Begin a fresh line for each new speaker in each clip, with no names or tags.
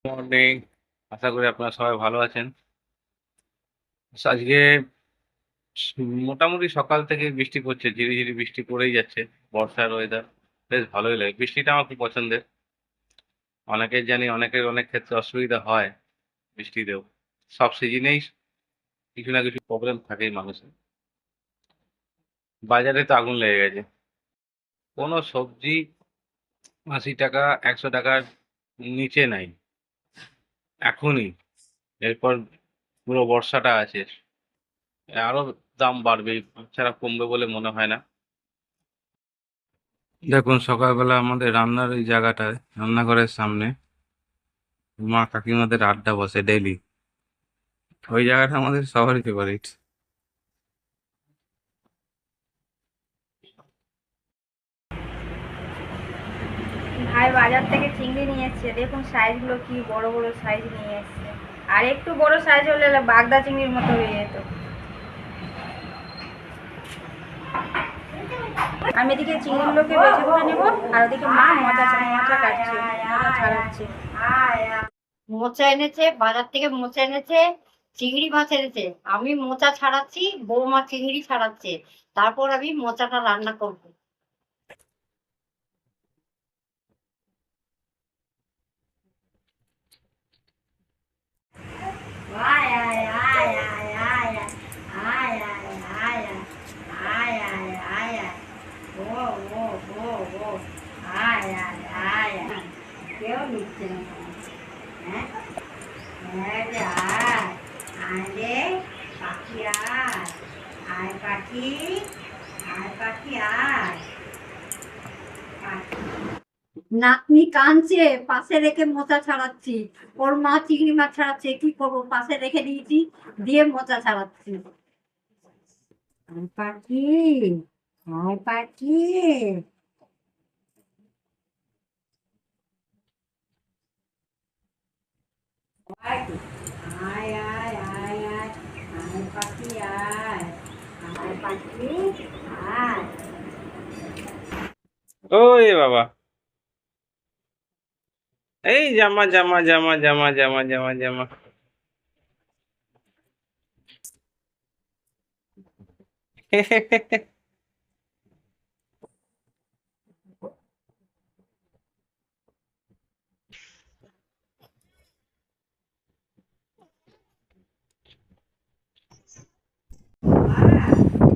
Morning. আশা করি আপনারা সবাই ভালো আছেন। আজকে মোটামুটি সকাল থেকে বৃষ্টি পড়ছে, ঝিরিঝিরি বৃষ্টি পড়েই যাচ্ছে। বর্ষার ওয়েদার বেশ ভালোই লাগে। বৃষ্টিটা আমার খুব পছন্দের। অনেকের জানি অনেকের অনেক ক্ষেত্রে অসুবিধা হয় বৃষ্টিতেও। সব সিজনেই কিছু না কিছু প্রবলেম থাকেই মানুষের। বাজারে তো আগুন লেগে গেছে। কোনো সবজি ৮০ টাকা ১০০ টাকার নিচে নাই এখনই। এরপর পুরো বর্ষাটা আছে, আরো দাম বাড়বে, ছাড়া কমবে বলে মনে হয় না। দেখুন সকালবেলা আমাদের রান্নার এই জায়গাটায়, রান্নাঘরের সামনে মা কাকিমাদের আড্ডা বসে ডেইলি। ওই জায়গাটা আমাদের সবারই ফেভারিট।
ভাই বাজার থেকে চিংড়ি নিয়ে এসছে, দেখুন সাইজগুলো কি বড় বড় সাইজ নিয়ে এসছে। আর একটু বড় সাইজ হলে বাগদা চিংড়ির মতো হয়ে যেত। আমি এদিকে চিংড়িগুলোকে বেছে করে নেবো, আর ওদিকে মা মোচা কাটছে, মোচা ছাড়াচ্ছে।
মোচা এনেছে, বাজার থেকে মোচা এনেছে, চিংড়ি মাছ এনেছে। আমি মোচা ছাড়াচ্ছি, বৌমা চিংড়ি ছাড়াচ্ছে। তারপর আমি মোচাটা রান্না করবো। কেউ নিচ্ছে না, হ্যাঁ আরে পাখি আয়, আয় পাখি, আয় পাখি আয়। নাতনি কাঁদছে, পাশে রেখে মোচা ছাড়াচ্ছি। ওর মা চিংড়ি মাছ ছাড়াচ্ছে, কি করবো, পাশে রেখে দিয়েছি, দিয়ে মোচা ছাড়াচ্ছি। আয় পাখি, আয় পাখি। আয় আয় আয় আয়, আয় পাখি আয়, আয় পাখি আয়।
ওই বাবা, এই জামা জামা জামা জামা জামা জামা জামা।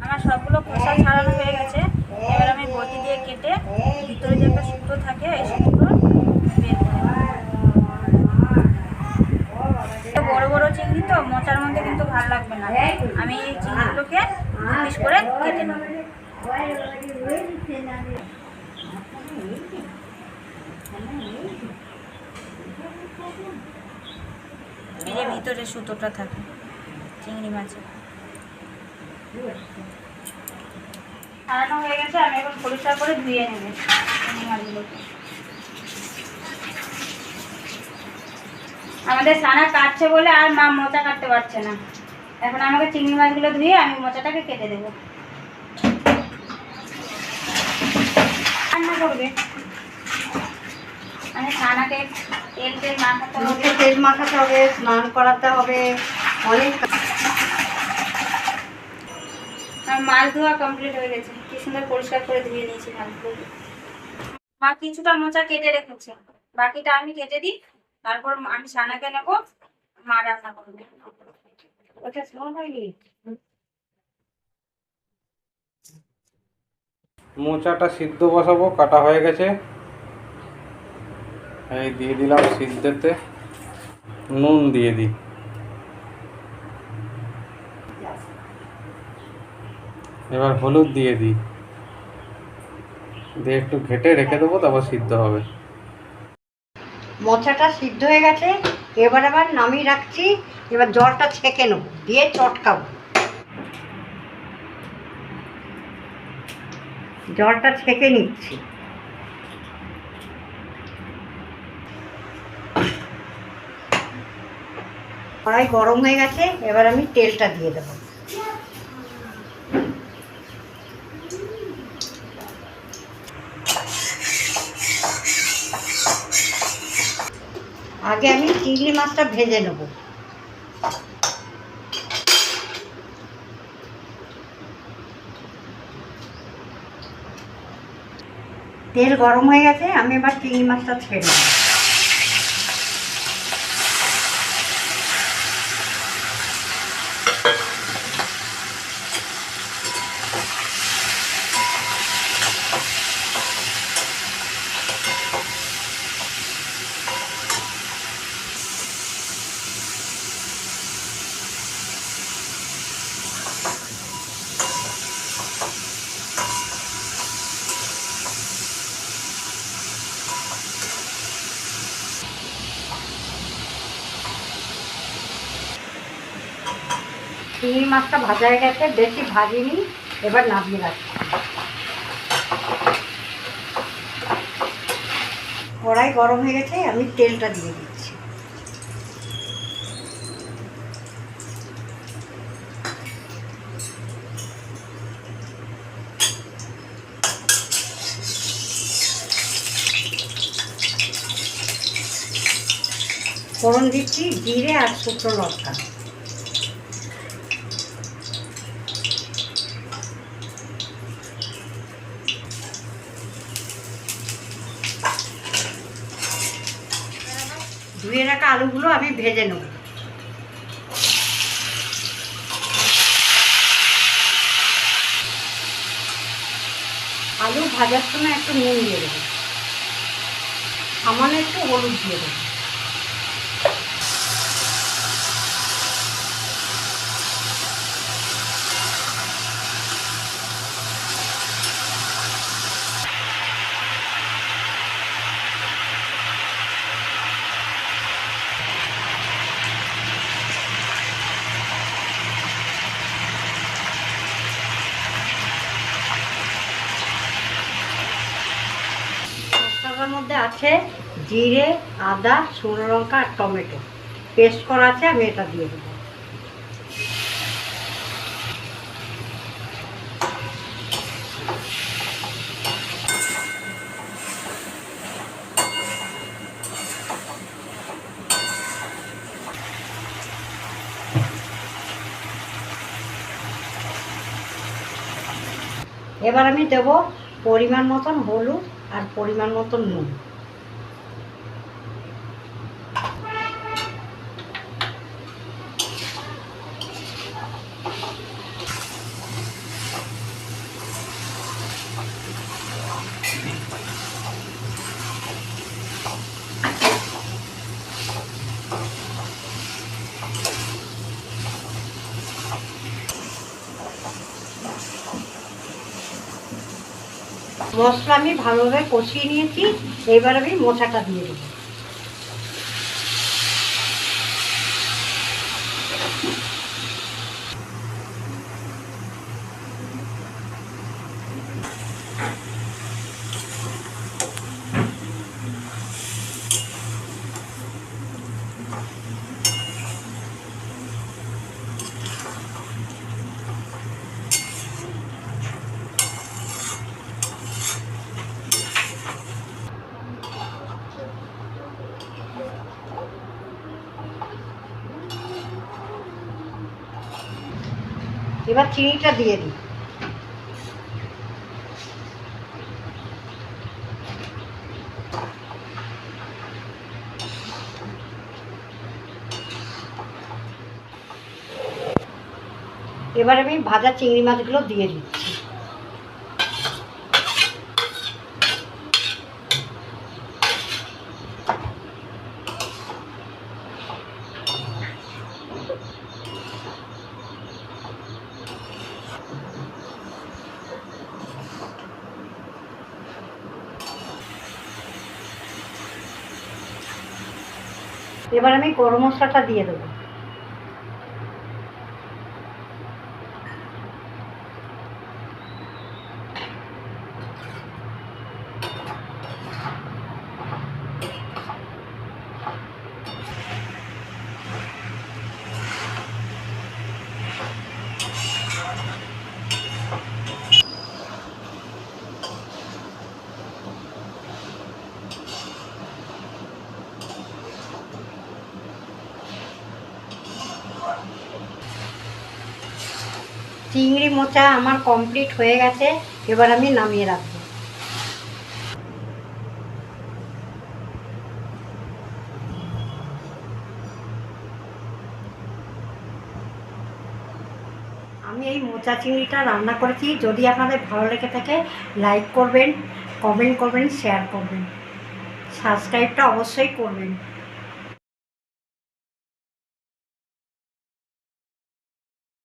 আমার সবগুলো খোসা ছাড়ানো হয়ে গেছে। এবার আমি বটি দিয়ে কেটে ভিতরে যে একটা সুতো থাকে, এই সুতোগুলো বের করে নেব। বড় বড় চিংড়ি তো মোচার মধ্যে কিন্তু ভালো লাগবে না। আমি এই চিংড়িগুলোকে পিস করে কেটে নেব। এই যে ভিতরে সুতোটা থাকে চিংড়ি মাছের। ছাড়ানো হয়ে গেছে, আমি এখন পরিষ্কার করে ধুয়ে নেব চিংড়ি মাছগুলোকে। আমাদের সানা কাটছে বলে আর মা মোচা কাটতে পারছে না। এখন আমাকে চিংড়ি মাছগুলো ধুয়ে আমি মোচাটাকে কেটে দেবো। রান্না করবে মানে সানাকে তেল মাখাতে হবে,
তেল মাখাতে হবে, স্নান করাতে হবে, অনেক।
আর মাছ ধোয়া কমপ্লিট হয়ে গেছে, কি সুন্দর পরিষ্কার করে ধুয়ে নিয়েছি মাছগুলো। মা কিছুটা মোচা কেটে রেখেছে, বাকিটা আমি কেটে দিই, তারপর আমি সানাকে নেবো, মা রান্না করবে।
ওটা স্মল হয়নি।
মোচাটা সিদ্ধ বসাবো, কাটা হয়ে গেছে। এই দিয়ে দিলাম সিদ্ধতে, নুন দিয়ে দিই। এবার হলুদ দিয়ে দিই, দিয়ে একটু ঘেটে রেখে দেবো, তারপর সিদ্ধ হবে।
মোচাটা সিদ্ধ হয়ে গেছে, এবার আবার নামিয়ে রাখছি। এবার জলটা ছেঁকে নেবো, দিয়ে চটকাবো। জলটা ছেঁকে নিচ্ছি। কড়াই গরম হয়ে গেছে, এবার আমি তেলটা দিয়ে দেবো। আগে আগে আমি চিংড়ি মাছটা ভেজে নেব। তেল গরম হয়ে গেছে, আমি এবার চিংড়ি মাছটা ছেড়ে দেব। চিংড়ি মাছটা ভাজা হয়ে গেছে, বেশি ভাজিনি, এবার নামিয়ে রাখছি। কড়াই গরম হয়ে গেছে, আমি তেলটা দিয়ে দিচ্ছি। ফোড়ন দিচ্ছি জিরে আর শুকনো লঙ্কা। ধুয়ে রাখা আলুগুলো আমি ভেজে নেব। আলু ভাজার সময় একটু নুন দিয়ে দেবো, সামান্য একটু হলুদ দিয়ে দেবো। মশলার মধ্যে আছে জিরে, আদা, শুকনো লঙ্কা আর টমেটো পেস্ট করা আছে, আমি এটা দিয়ে দেবো। এবার আমি দেব পরিমাণ মতন হলুদ আর পরিমাণ মতন নুন। মশলা আমি ভালোভাবে কষিয়ে নিয়েছি, এবার আমি মোচাটা দিয়ে দেবো। এবার চিনিটা দিয়ে দিই। এবার আমি ভাজা চিংড়ি মাছগুলো দিয়ে দিচ্ছি। এবার আমি গরম মশলাটা দিয়ে দেবো। চিংড়ি মোচা আমার কমপ্লিট হয়ে গেছে, এবার আমি নামিয়ে রাখবো। আমি এই মোচা চিংড়িটা রান্না করেছি। যদি আপনাদের ভালো লেগে থাকে লাইক করবেন, কমেন্ট করবেন, শেয়ার করবেন, সাবস্ক্রাইবটা অবশ্যই করবেন।